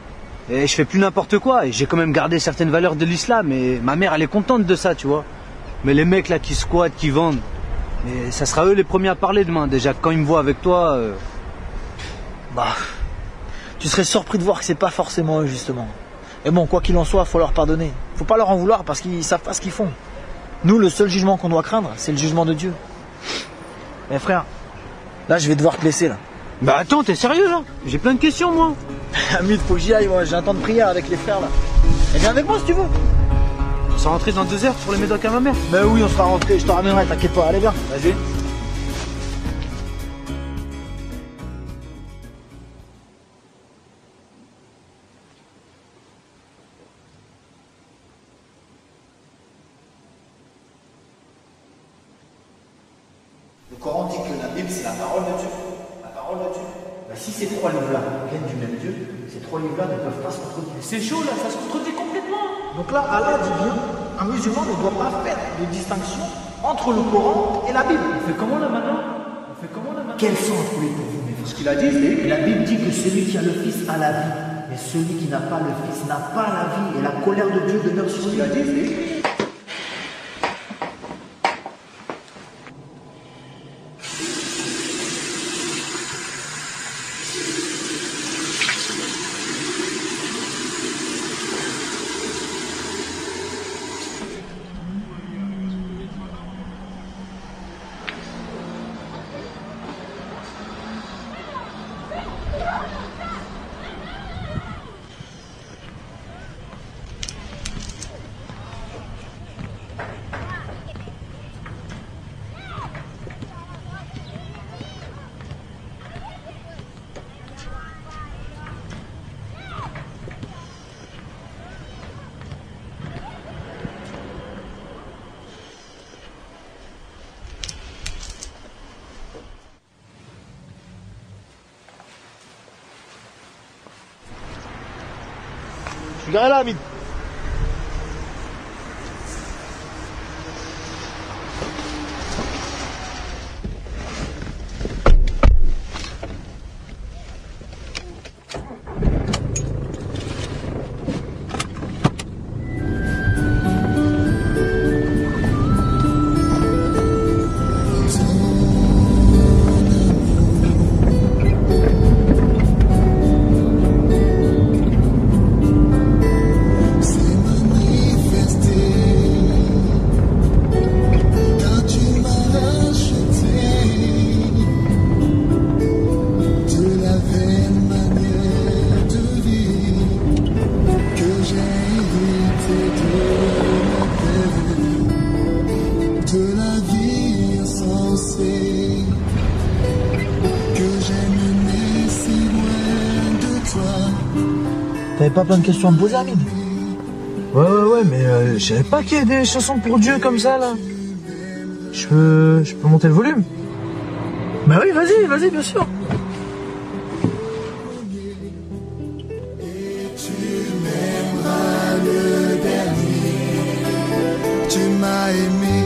et je fais plus n'importe quoi. Et j'ai quand même gardé certaines valeurs de l'islam. Et ma mère, elle est contente de ça, tu vois. Mais les mecs là qui squattent, qui vendent, mais ça sera eux les premiers à parler demain. Déjà, quand ils me voient avec toi... Bah... Tu serais surpris de voir que c'est pas forcément eux, justement. Et bon, quoi qu'il en soit, faut leur pardonner. Faut pas leur en vouloir parce qu'ils savent pas ce qu'ils font. Nous, le seul jugement qu'on doit craindre, c'est le jugement de Dieu. Mais frère, là, je vais devoir te laisser, là. Bah attends, t'es sérieux, là? J'ai plein de questions, moi. Hamid, faut que j'y aille, moi. J'ai un temps de prière avec les frères, là. Et viens avec moi, si tu veux. On s'est rentré dans 2 heures pour les médocs à ma mère. Mais oui, on sera rentré. Je te ramènerai, t'inquiète pas. Allez, viens. Vas-y. Le Coran dit que la Bible, c'est la parole de Dieu. La parole de Dieu. Ben, si ces 3 livres-là viennent du même Dieu, ces 3 livres-là ne peuvent pas se contredire. C'est chaud, là, ça se contredit complètement. Donc là, Allah dit bien, un musulman ne doit pas faire de distinction entre le Coran et la Bible. On fait comment là maintenant? Quel sens vous voulez pour vous? Mais ce qu'il a dit, c'est que la Bible dit que celui qui a le Fils a la vie. Mais celui qui n'a pas le Fils n'a pas la vie. Et la colère de Dieu demeure sur lui. Il a dit, c'est... Je suis garé là, Hamid. T'avais pas plein de questions à me poser, Amine? Ouais, mais je savais pas qu'il y avait des chansons pour Dieu comme ça, là. Je peux monter le volume? Bah oui, vas-y, bien sûr. Tu m'as aimé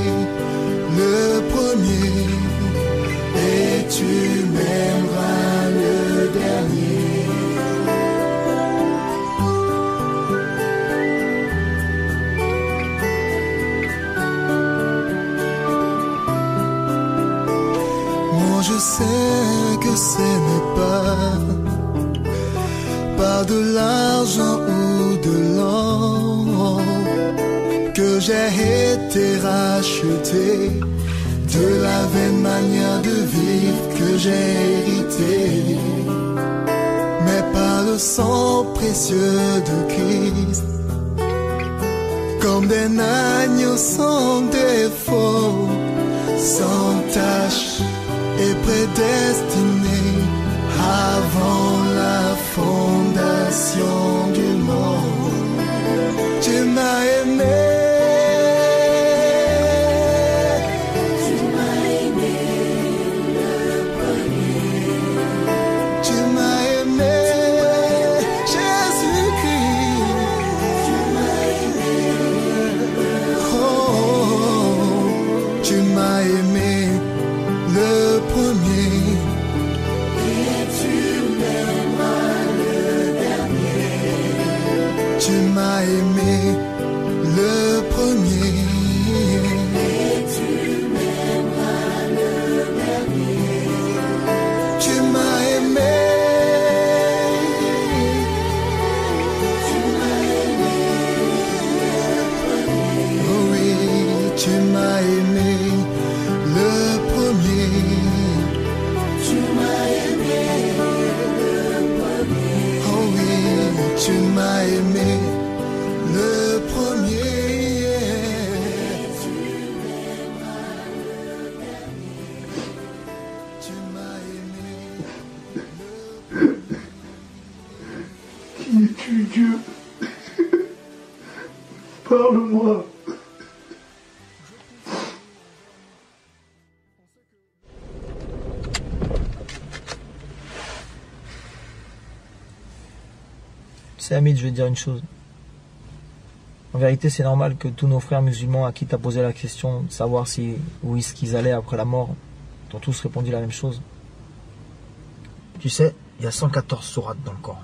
le premier et tu m'aimeras le dernier. Moi je sais que ce n'est pas par de l'argent ou de l'or que j'ai été racheté, de la vaine manière de vivre que j'ai hérité, mais par le sang précieux de Christ, comme des agneaux sans défaut, sans tache et prédestiné avant la fondation du monde. Tu m'as aimé. Tu m'as aimé le premier et tu m'aimeras le dernier. Tu m'as aimé. Tu m'as aimé le premier. Oh oui, tu m'as aimé le premier. Tu m'as aimé le premier. Oh oui, tu m'as aimé le premier. Tu m'aimeras le dernier. Tu m'as aimé le premier. Qui es-tu, Dieu? Parle-moi. C'est Hamid, je vais te dire une chose. En vérité, c'est normal que tous nos frères musulmans à qui tu as posé la question de savoir où est-ce qu'ils allaient après la mort, t'ont tous répondu la même chose. Tu sais, il y a 114 sourates dans le Coran.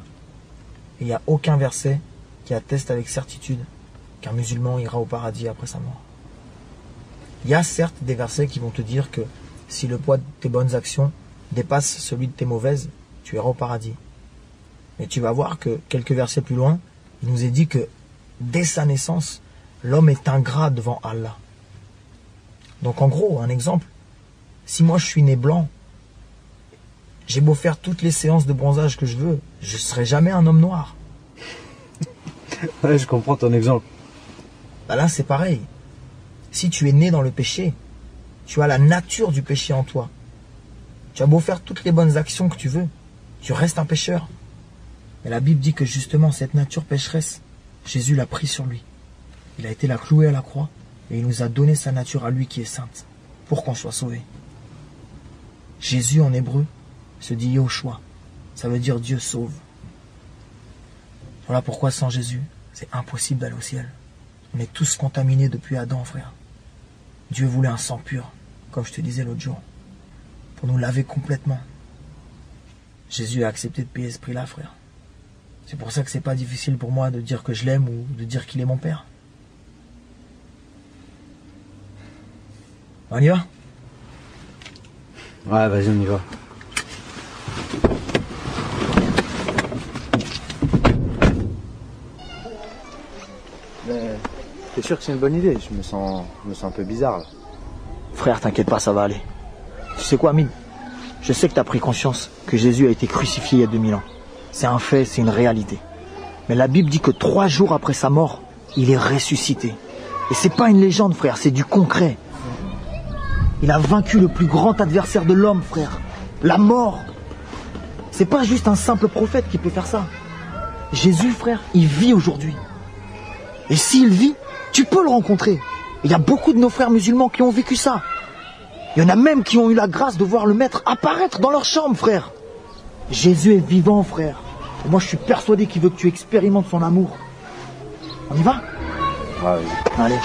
Et il n'y a aucun verset qui atteste avec certitude qu'un musulman ira au paradis après sa mort. Il y a certes des versets qui vont te dire que si le poids de tes bonnes actions dépasse celui de tes mauvaises, tu iras au paradis. Mais tu vas voir que quelques versets plus loin, il nous est dit que dès sa naissance, l'homme est ingrat devant Allah. Donc en gros, un exemple, si moi je suis né blanc, j'ai beau faire toutes les séances de bronzage que je veux, je ne serai jamais un homme noir. Ouais, je comprends ton exemple. Bah là, c'est pareil. Si tu es né dans le péché, tu as la nature du péché en toi. Tu as beau faire toutes les bonnes actions que tu veux, tu restes un pécheur. Mais la Bible dit que justement, cette nature pécheresse, Jésus l'a pris sur lui. Il a été la cloué à la croix et il nous a donné sa nature à lui qui est sainte pour qu'on soit sauvé. Jésus en hébreu se dit Yoshua. Ça veut dire Dieu sauve. Voilà pourquoi sans Jésus, c'est impossible d'aller au ciel. On est tous contaminés depuis Adam, frère. Dieu voulait un sang pur, comme je te disais l'autre jour, pour nous laver complètement. Jésus a accepté de payer ce prix-là, frère. C'est pour ça que c'est pas difficile pour moi de dire que je l'aime ou de dire qu'il est mon père. On y va? Ouais, vas-y, on y va. Mais t'es sûr que c'est une bonne idée? Je me sens un peu bizarre là. Frère, t'inquiète pas, ça va aller. Tu sais quoi, Amine? Je sais que t'as pris conscience que Jésus a été crucifié il y a 2000 ans. C'est un fait, c'est une réalité. Mais la Bible dit que 3 jours après sa mort, il est ressuscité. Et c'est pas une légende, frère, c'est du concret. Il a vaincu le plus grand adversaire de l'homme, frère. La mort. C'est pas juste un simple prophète qui peut faire ça. Jésus, frère, il vit aujourd'hui. Et s'il vit, tu peux le rencontrer. Il y a beaucoup de nos frères musulmans qui ont vécu ça. Il y en a même qui ont eu la grâce de voir le Maître apparaître dans leur chambre, frère. Jésus est vivant, frère. Et moi, je suis persuadé qu'il veut que tu expérimentes son amour. On y va? Ouais. Allez.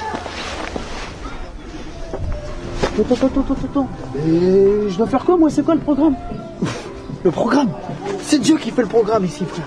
Attends. Et je dois faire quoi, moi? C'est quoi le programme? Le programme? C'est Dieu qui fait le programme ici, frère.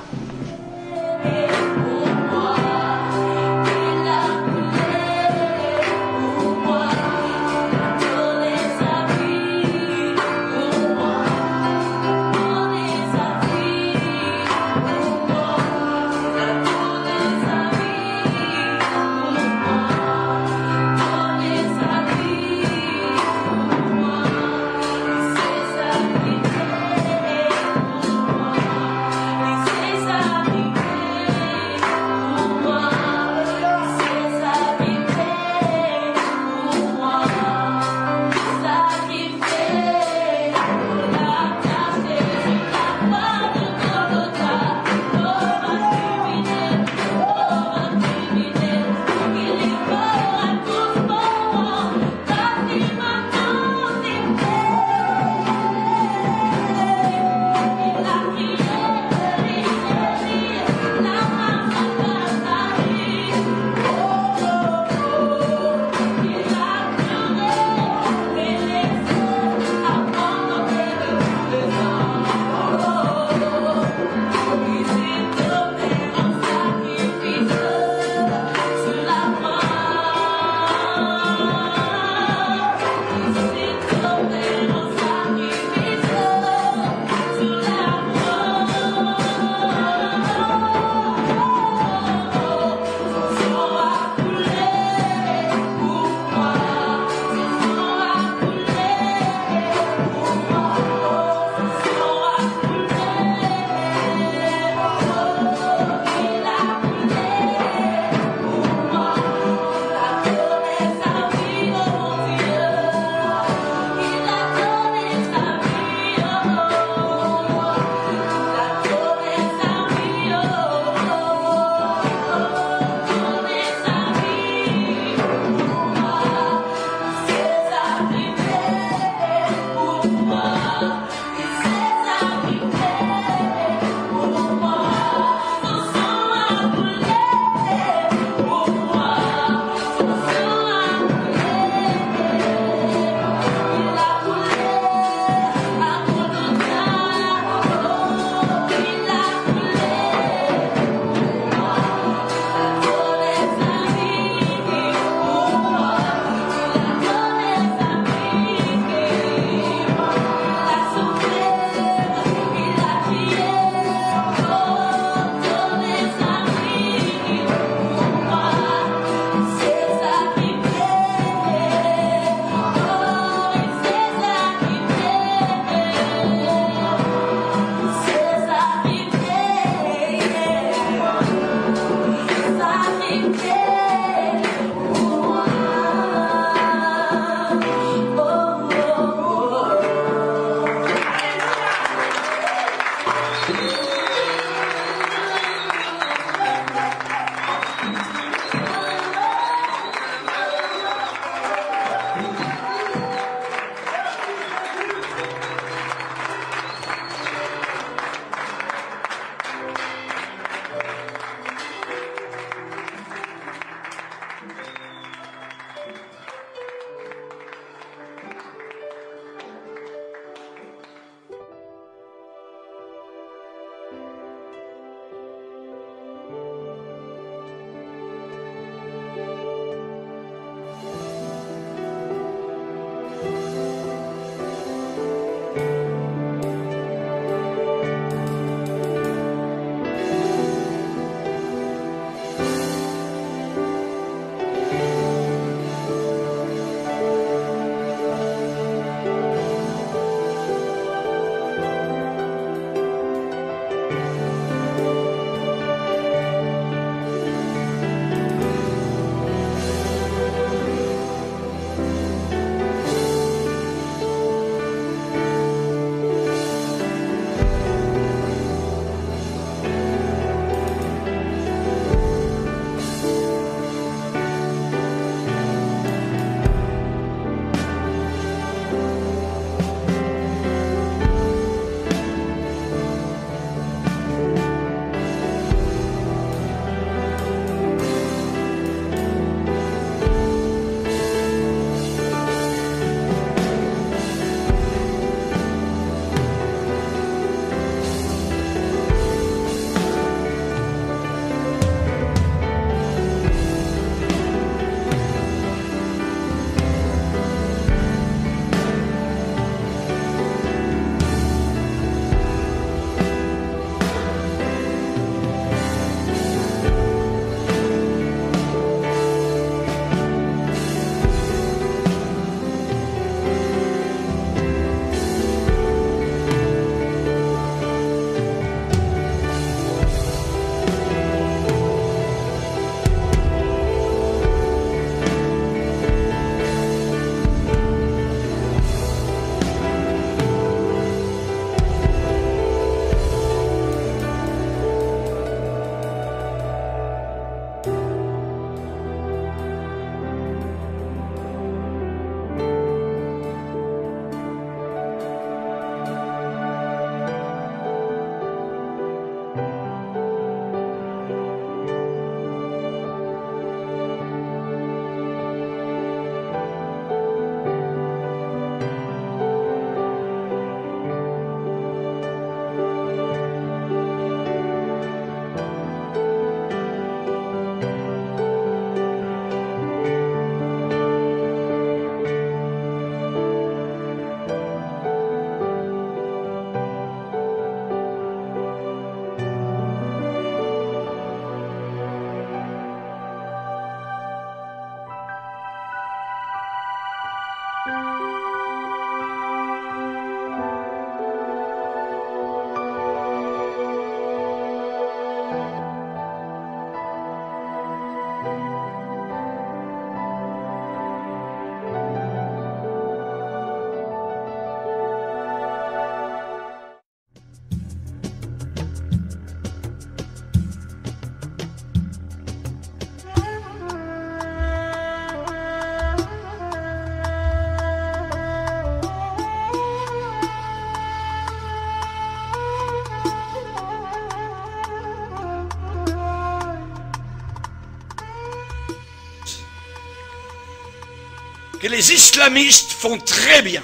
que les islamistes font très bien.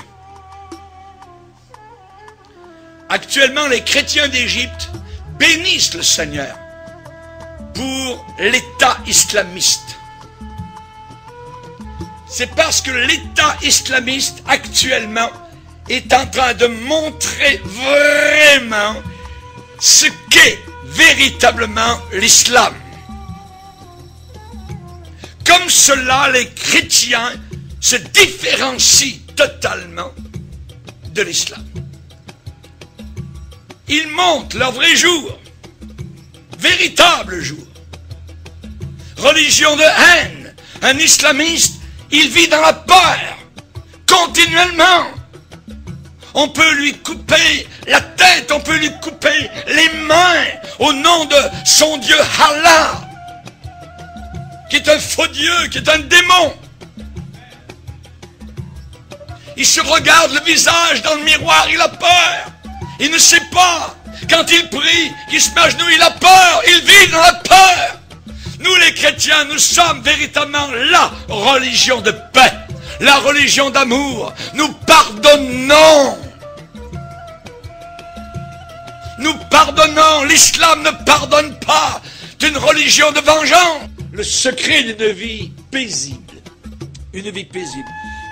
Actuellement, les chrétiens d'Égypte bénissent le Seigneur pour l'État islamiste. C'est parce que l'État islamiste actuellement est en train de montrer vraiment ce qu'est véritablement l'islam. Comme cela, les chrétiens se différencient totalement de l'islam. Ils montrent leur vrai jour, véritable jour. Religion de haine, un islamiste, il vit dans la peur, continuellement. On peut lui couper la tête, on peut lui couper les mains au nom de son Dieu Allah, qui est un faux Dieu, qui est un démon. Il se regarde le visage dans le miroir, il a peur. Il ne sait pas. Quand il prie, qu'il se met à genoux, il a peur. Il vit dans la peur. Nous les chrétiens, nous sommes véritablement la religion de paix, la religion d'amour. Nous pardonnons. Nous pardonnons. L'islam ne pardonne pas. C'est une religion de vengeance. Le secret d'une vie paisible. Une vie paisible.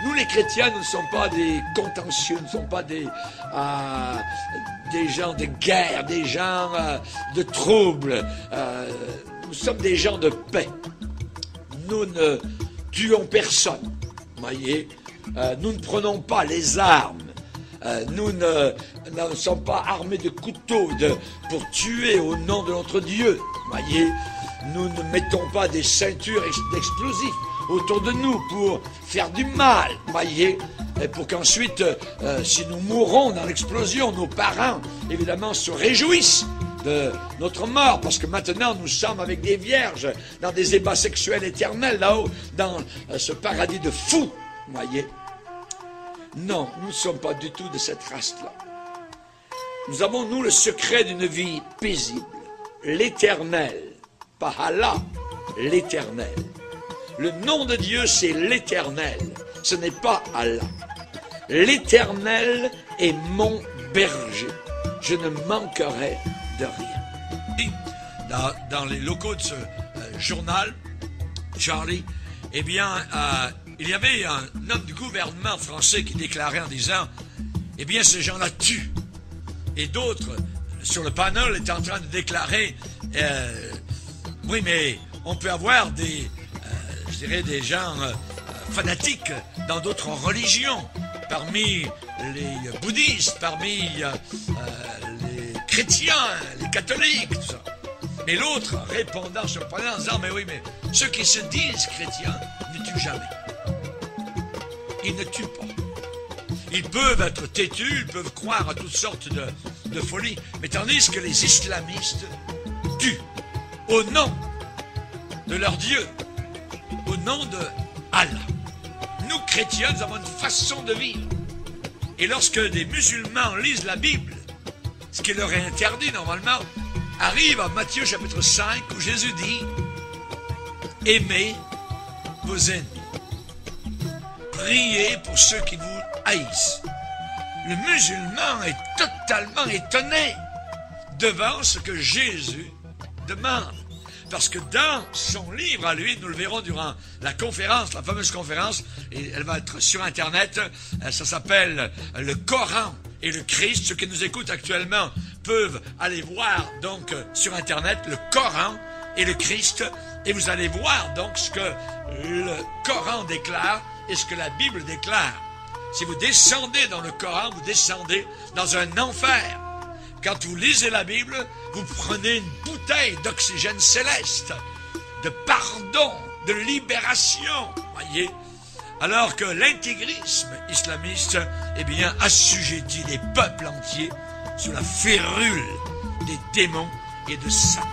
Nous les chrétiens, nous ne sommes pas des contentieux, nous ne sommes pas des gens de guerre, des gens de troubles. Nous sommes des gens de paix. Nous ne tuons personne. Voyez, nous ne prenons pas les armes. Nous ne sommes pas armés de couteaux pour tuer au nom de notre Dieu. Voyez, nous ne mettons pas des ceintures d'explosifs autour de nous pour faire du mal, voyez, et pour qu'ensuite, si nous mourons dans l'explosion, nos parents, évidemment, se réjouissent de notre mort, parce que maintenant, nous sommes avec des vierges dans des ébats sexuels éternels, là-haut, dans ce paradis de fous, voyez. Non, nous ne sommes pas du tout de cette race-là. Nous avons, nous, le secret d'une vie paisible, l'éternel, pas Allah, l'éternel. Le nom de Dieu, c'est l'Éternel. Ce n'est pas Allah. L'Éternel est mon berger. Je ne manquerai de rien. Dans les locaux de ce journal, Charlie, eh bien, il y avait un homme du gouvernement français qui déclarait en disant, eh bien, ces gens-là tuent. Et d'autres, sur le panel, étaient en train de déclarer, oui, mais on peut avoir des gens fanatiques dans d'autres religions, parmi les bouddhistes, parmi les chrétiens, les catholiques, tout ça. Mais l'autre, répondant sur le panel en disant, mais oui, mais ceux qui se disent chrétiens ne tuent jamais. Ils ne tuent pas. Ils peuvent être têtus, ils peuvent croire à toutes sortes de folies, mais tandis que les islamistes tuent au nom de leur Dieu, au nom de Allah. Nous, chrétiens, nous avons une façon de vivre. Et lorsque des musulmans lisent la Bible, ce qui leur est interdit normalement, arrive à Matthieu chapitre 5, où Jésus dit « Aimez vos ennemis. Priez pour ceux qui vous haïssent. » Le musulman est totalement étonné devant ce que Jésus demande. Parce que dans son livre à lui, nous le verrons durant la conférence, la fameuse conférence, et elle va être sur Internet, ça s'appelle le Coran et le Christ. Ceux qui nous écoutent actuellement peuvent aller voir donc sur Internet le Coran et le Christ, et vous allez voir donc ce que le Coran déclare et ce que la Bible déclare. Si vous descendez dans le Coran, vous descendez dans un enfer. Quand vous lisez la Bible, vous prenez une bouteille d'oxygène céleste, de pardon, de libération, voyez. Alors que l'intégrisme islamiste, eh bien, assujettit des peuples entiers sous la férule des démons et de Satan.